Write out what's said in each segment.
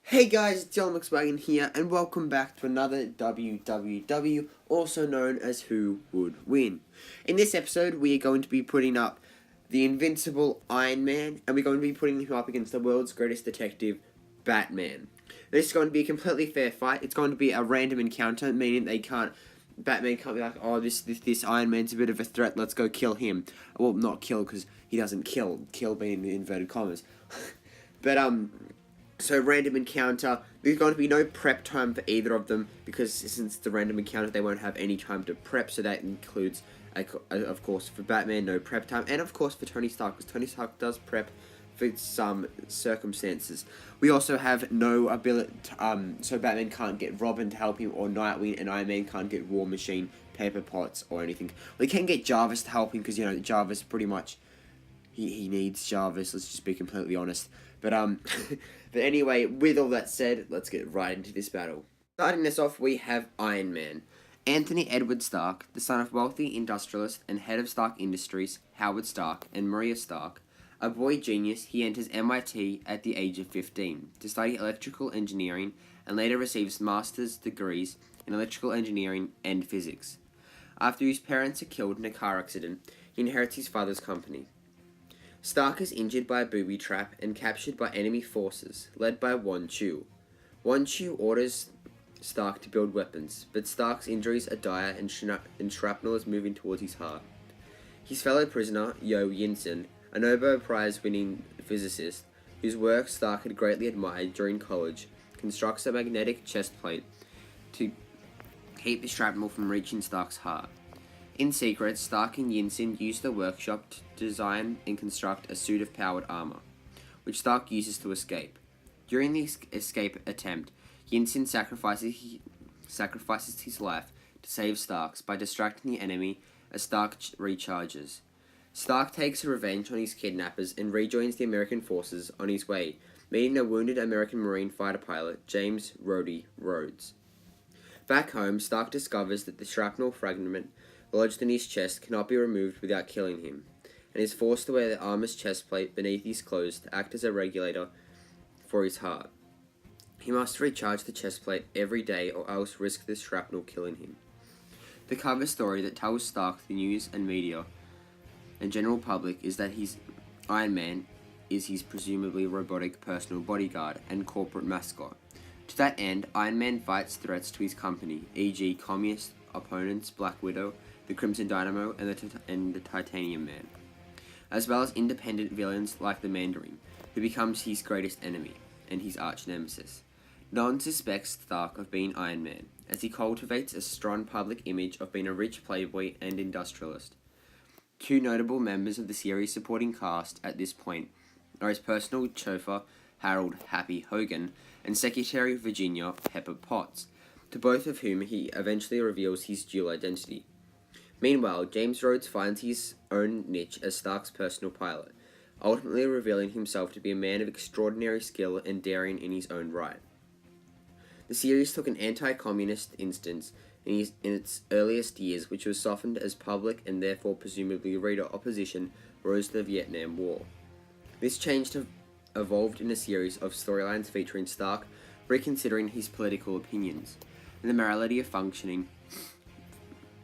Hey guys, it's John Wagon here, and welcome back to another WWW, also known as Who Would Win. In this episode, we are going to be putting up the invincible Iron Man, and we're going to be putting him up against the world's greatest detective, Batman. This is going to be a completely fair fight. It's going to be a random encounter, meaning Batman can't be like, oh, this Iron Man's a bit of a threat, let's go kill him. Well, not kill, because he doesn't kill being in inverted commas. So random encounter, there's going to be no prep time for either of them, because since it's a random encounter, they won't have any time to prep, so that includes, of course, for Batman, no prep time, and of course for Tony Stark, because Tony Stark does prep for some circumstances. We also have no ability, so Batman can't get Robin to help him, or Nightwing, and Iron Man can't get War Machine, Pepper Potts, or anything. We can get Jarvis to help him, because, Jarvis pretty much, he needs Jarvis, let's just be completely honest. But but anyway, with all that said, let's get right into this battle. Starting us off, we have Iron Man. Anthony Edward Stark, the son of wealthy industrialist and head of Stark Industries, Howard Stark, and Maria Stark. A boy genius, he enters MIT at the age of 15 to study electrical engineering and later receives master's degrees in electrical engineering and physics. After his parents are killed in a car accident, he inherits his father's company. Stark is injured by a booby trap and captured by enemy forces, led by Wan Chu. Wan Chu orders Stark to build weapons, but Stark's injuries are dire and shrapnel is moving towards his heart. His fellow prisoner, Yo Yinsen, a Nobel Prize-winning physicist, whose work Stark had greatly admired during college, constructs a magnetic chest plate to keep the shrapnel from reaching Stark's heart. In secret, Stark and Yinsen use the workshop to design and construct a suit of powered armor, which Stark uses to escape. During the escape attempt, Yinsen sacrifices his life to save Stark's by distracting the enemy as Stark recharges. Stark takes revenge on his kidnappers and rejoins the American forces on his way, meeting a wounded American Marine fighter pilot, James Rhodey Rhodes. Back home, Stark discovers that the shrapnel fragment lodged in his chest cannot be removed without killing him, and is forced to wear the armor's chest plate beneath his clothes to act as a regulator for his heart. He must recharge the chest plate every day or else risk the shrapnel killing him. The cover story that tells Stark the news and media and general public is that his Iron Man is his presumably robotic personal bodyguard and corporate mascot. To that end, Iron Man fights threats to his company, e.g. communist opponents Black Widow, the Crimson Dynamo, and the Titanium Man, as well as independent villains like the Mandarin, who becomes his greatest enemy and his arch-nemesis. No one suspects Stark of being Iron Man, as he cultivates a strong public image of being a rich playboy and industrialist. Two notable members of the series' supporting cast at this point are his personal chauffeur, Harold Happy Hogan, and Secretary Virginia Pepper Potts, to both of whom he eventually reveals his dual identity. Meanwhile, James Rhodes finds his own niche as Stark's personal pilot, ultimately revealing himself to be a man of extraordinary skill and daring in his own right. The series took an anti-communist instance in its earliest years, which was softened as public and therefore presumably reader opposition rose to the Vietnam War. This change evolved in a series of storylines featuring Stark reconsidering his political opinions and the morality of functioning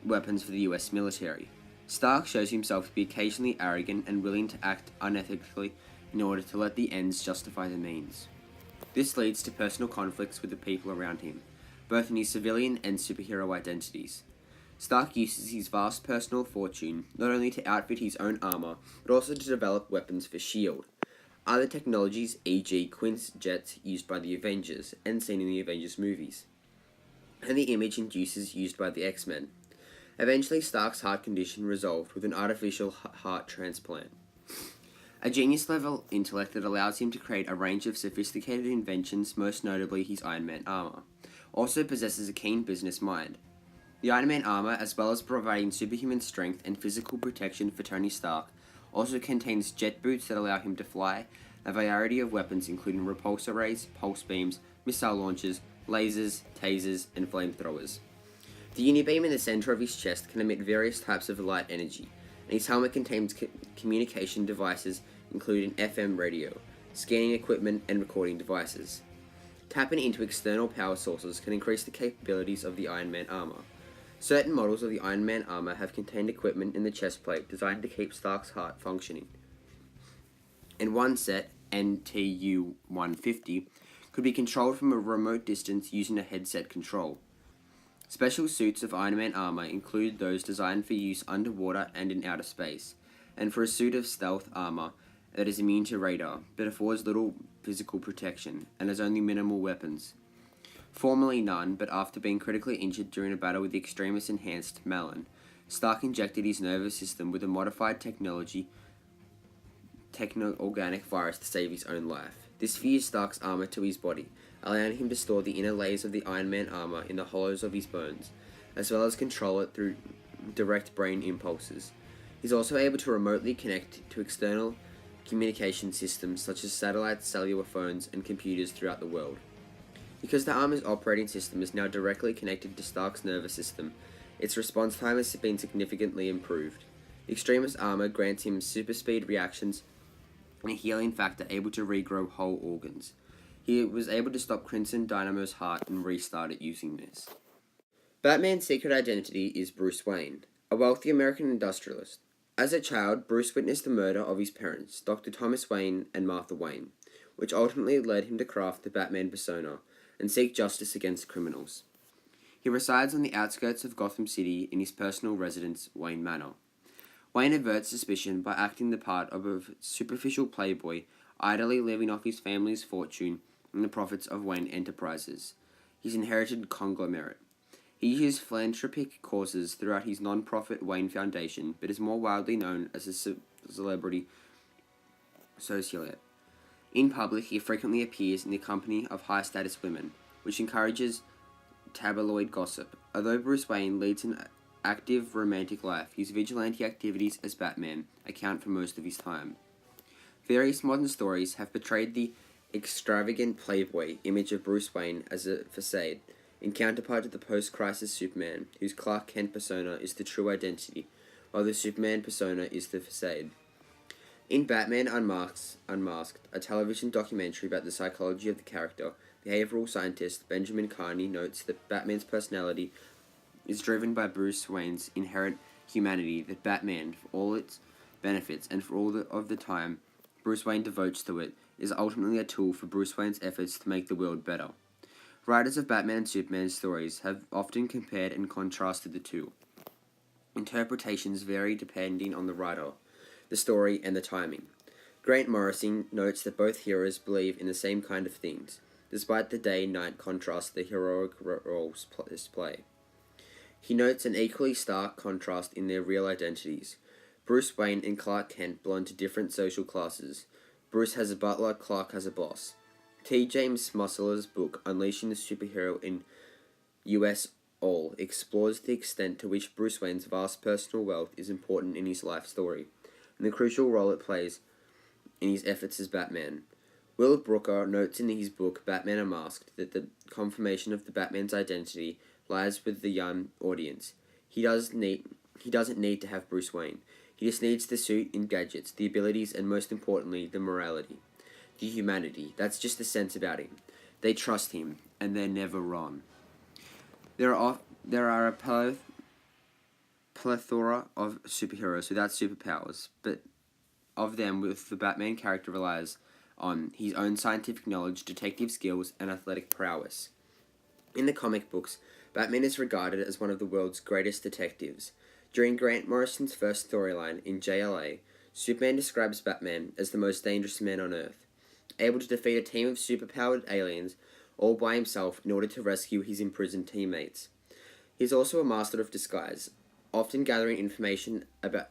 weapons for the US military. Stark shows himself to be occasionally arrogant and willing to act unethically in order to let the ends justify the means. This leads to personal conflicts with the people around him, both in his civilian and superhero identities. Stark uses his vast personal fortune not only to outfit his own armor, but also to develop weapons for S.H.I.E.L.D. Other technologies, e.g. Quint's jets used by the Avengers and seen in the Avengers movies, and the image-inducers used by the X-Men. Eventually, Stark's heart condition resolved with an artificial heart transplant. A genius-level intellect that allows him to create a range of sophisticated inventions, most notably his Iron Man armor. Also possesses a keen business mind. The Iron Man armor, as well as providing superhuman strength and physical protection for Tony Stark, also contains jet boots that allow him to fly, a variety of weapons including repulsor rays, pulse beams, missile launchers, lasers, tasers, and flamethrowers. The unibeam in the center of his chest can emit various types of light energy, and his helmet contains communication devices including FM radio, scanning equipment, and recording devices. Tapping into external power sources can increase the capabilities of the Iron Man armor. Certain models of the Iron Man armor have contained equipment in the chest plate designed to keep Stark's heart functioning. In one set, NTU 150, could be controlled from a remote distance using a headset control. Special suits of Iron Man armor include those designed for use underwater and in outer space, and for a suit of stealth armor that is immune to radar, but affords little physical protection, and has only minimal weapons. Formerly none, but after being critically injured during a battle with the Extremis Enhanced Malin, Stark injected his nervous system with a modified techno-organic virus to save his own life. This fused Stark's armor to his body, allowing him to store the inner layers of the Iron Man armor in the hollows of his bones, as well as control it through direct brain impulses. He's also able to remotely connect to external communication systems such as satellites, cellular phones, and computers throughout the world. Because the armor's operating system is now directly connected to Stark's nervous system, its response time has been significantly improved. The Extremis armor grants him super speed reactions and a healing factor able to regrow whole organs. He was able to stop Crimson Dynamo's heart and restart it using this. Batman's secret identity is Bruce Wayne, a wealthy American industrialist. As a child, Bruce witnessed the murder of his parents, Dr. Thomas Wayne and Martha Wayne, which ultimately led him to craft the Batman persona and seek justice against criminals. He resides on the outskirts of Gotham City in his personal residence, Wayne Manor. Wayne averts suspicion by acting the part of a superficial playboy, idly living off his family's fortune and the profits of Wayne Enterprises, his inherited conglomerate. He uses philanthropic causes throughout his non-profit Wayne Foundation, but is more widely known as a celebrity socialite. In public, he frequently appears in the company of high-status women, which encourages tabloid gossip. Although Bruce Wayne leads an active romantic life, his vigilante activities as Batman account for most of his time. Various modern stories have portrayed the extravagant playboy image of Bruce Wayne as a facade, in counterpart to the post-crisis Superman, whose Clark Kent persona is the true identity, while the Superman persona is the facade. In Batman Unmasked, a television documentary about the psychology of the character, behavioral scientist Benjamin Carney notes that Batman's personality is driven by Bruce Wayne's inherent humanity, that Batman, for all its benefits and for all of the time Bruce Wayne devotes to it, is ultimately a tool for Bruce Wayne's efforts to make the world better. Writers of Batman and Superman stories have often compared and contrasted the two. Interpretations vary depending on the writer, the story, and the timing. Grant Morrison notes that both heroes believe in the same kind of things, despite the day-night contrast the heroic roles display. He notes an equally stark contrast in their real identities. Bruce Wayne and Clark Kent belong to different social classes. Bruce has a butler, Clark has a boss. T. James Musseller's book, Unleashing the Superhero in U.S. All, explores the extent to which Bruce Wayne's vast personal wealth is important in his life story, and the crucial role it plays in his efforts as Batman. Will Brooker notes in his book, Batman Unmasked, that the confirmation of the Batman's identity lies with the young audience. He doesn't need to have Bruce Wayne. He just needs the suit and gadgets, the abilities, and most importantly, the morality. The humanity. That's just the sense about him. They trust him, and they're never wrong. There are a plethora of superheroes without superpowers, but of them, with the Batman character relies on his own scientific knowledge, detective skills, and athletic prowess. In the comic books, Batman is regarded as one of the world's greatest detectives. During Grant Morrison's first storyline in JLA, Superman describes Batman as the most dangerous man on Earth, able to defeat a team of superpowered aliens all by himself in order to rescue his imprisoned teammates. He is also a master of disguise, often gathering information about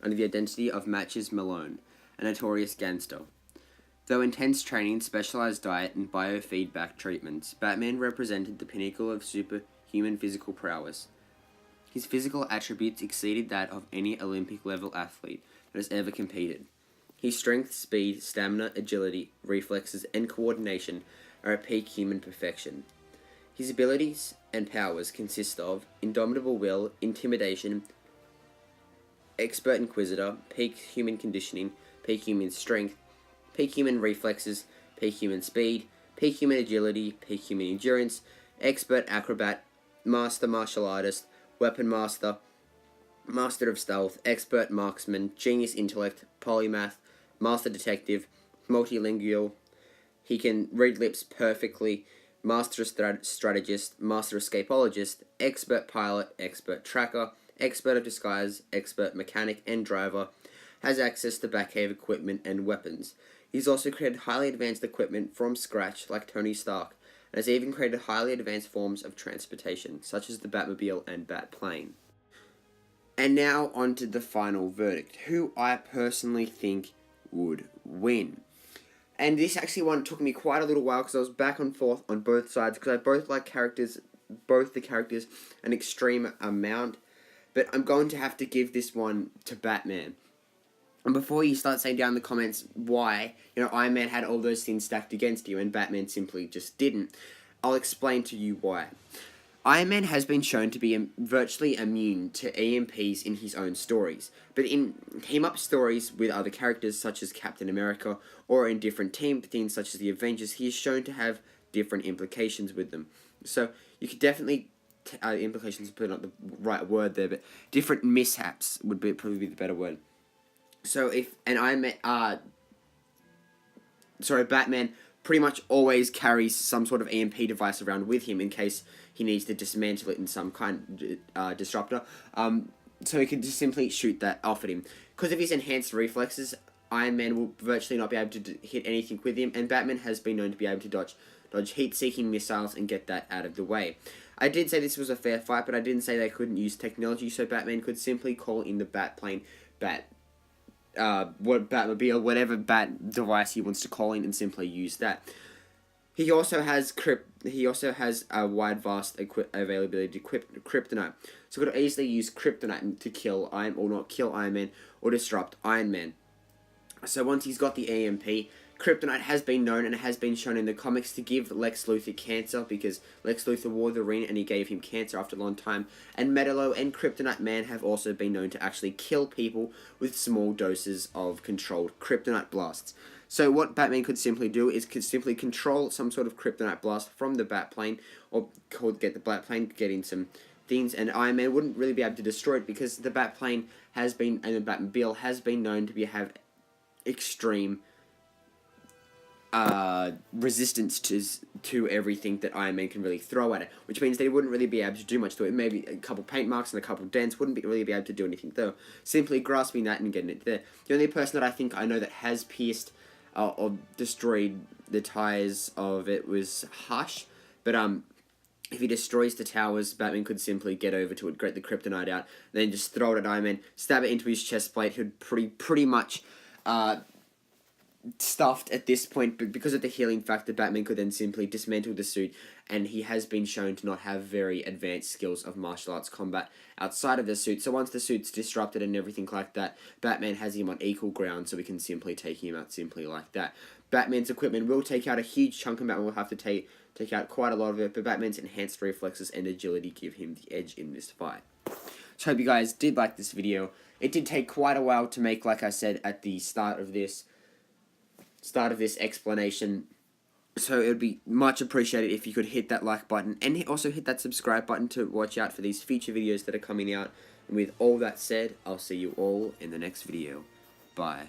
under the identity of Matches Malone, a notorious gangster. Though intense training, specialized diet, and biofeedback treatments, Batman represented the pinnacle of superhuman physical prowess. His physical attributes exceeded that of any Olympic-level athlete that has ever competed. His strength, speed, stamina, agility, reflexes, and coordination are at peak human perfection. His abilities and powers consist of indomitable will, intimidation, expert inquisitor, peak human conditioning, peak human strength, peak human reflexes, peak human speed, peak human agility, peak human endurance, expert acrobat, master martial artist, weapon master, master of stealth, expert marksman, genius intellect, polymath, master detective, multilingual. He can read lips perfectly, master strategist, master escapologist, expert pilot, expert tracker, expert of disguise, expert mechanic and driver, has access to Batcave equipment and weapons. He's also created highly advanced equipment from scratch like Tony Stark, and has even created highly advanced forms of transportation, such as the Batmobile and Batplane. And now on to the final verdict, who I personally think would win. And this actually one took me quite a little while because I was back and forth on both sides because I both like both the characters an extreme amount. But I'm going to have to give this one to Batman. And before you start saying down in the comments why, Iron Man had all those things stacked against you and Batman simply just didn't, I'll explain to you why. Iron Man has been shown to be virtually immune to EMPs in his own stories, but in team-up stories with other characters such as Captain America, or in different team things such as the Avengers, he is shown to have different implications with them. So you could definitely, implications is probably not the right word there, but different mishaps would probably be the better word. So if an Batman pretty much always carries some sort of EMP device around with him in case he needs to dismantle it in some kind of disruptor. So he can just simply shoot that off at him. Because of his enhanced reflexes, Iron Man will virtually not be able to hit anything with him, and Batman has been known to be able to dodge heat-seeking missiles and get that out of the way. I did say this was a fair fight, but I didn't say they couldn't use technology, so Batman could simply call in the Batplane, Batmobile, whatever bat device he wants to call in, and simply use that. He also has a wide, vast availability to kryptonite, so he could easily use kryptonite to kill Iron Man or disrupt Iron Man. So once he's got the EMP, kryptonite has been known and has been shown in the comics to give Lex Luthor cancer because Lex Luthor wore the ring and he gave him cancer after a long time. And Metallo and Kryptonite Man have also been known to actually kill people with small doses of controlled kryptonite blasts. So what Batman could simply do is simply control some sort of kryptonite blast from the Batplane, or get the Batplane, get in some things, and Iron Man wouldn't really be able to destroy it because the Batplane and the Batmobile has been known to have extreme resistance to everything that Iron Man can really throw at it, which means they wouldn't really be able to do much to it. Maybe a couple paint marks and a couple dents wouldn't really be able to do anything though. Simply grasping that and getting it there. The only person that I think I know that has pierced or destroyed the tires of it was Hush, but if he destroys the towers, Batman could simply get over to it, get the kryptonite out, then just throw it at Iron Man, stab it into his chest plate. He'd pretty much stuffed at this point, but because of the healing factor, Batman could then simply dismantle the suit, and he has been shown to not have very advanced skills of martial arts combat outside of the suit. So once the suit's disrupted and everything like that, Batman has him on equal ground, so we can simply take him out simply like that. Batman's equipment will take out a huge chunk of Batman. Will have to take out quite a lot of it, but Batman's enhanced reflexes and agility give him the edge in this fight. So I hope you guys did like this video. It did take quite a while to make, like I said at the start of this explanation, so it would be much appreciated if you could hit that like button and also hit that subscribe button to watch out for these future videos that are coming out. And with all that said, I'll see you all in the next video. Bye.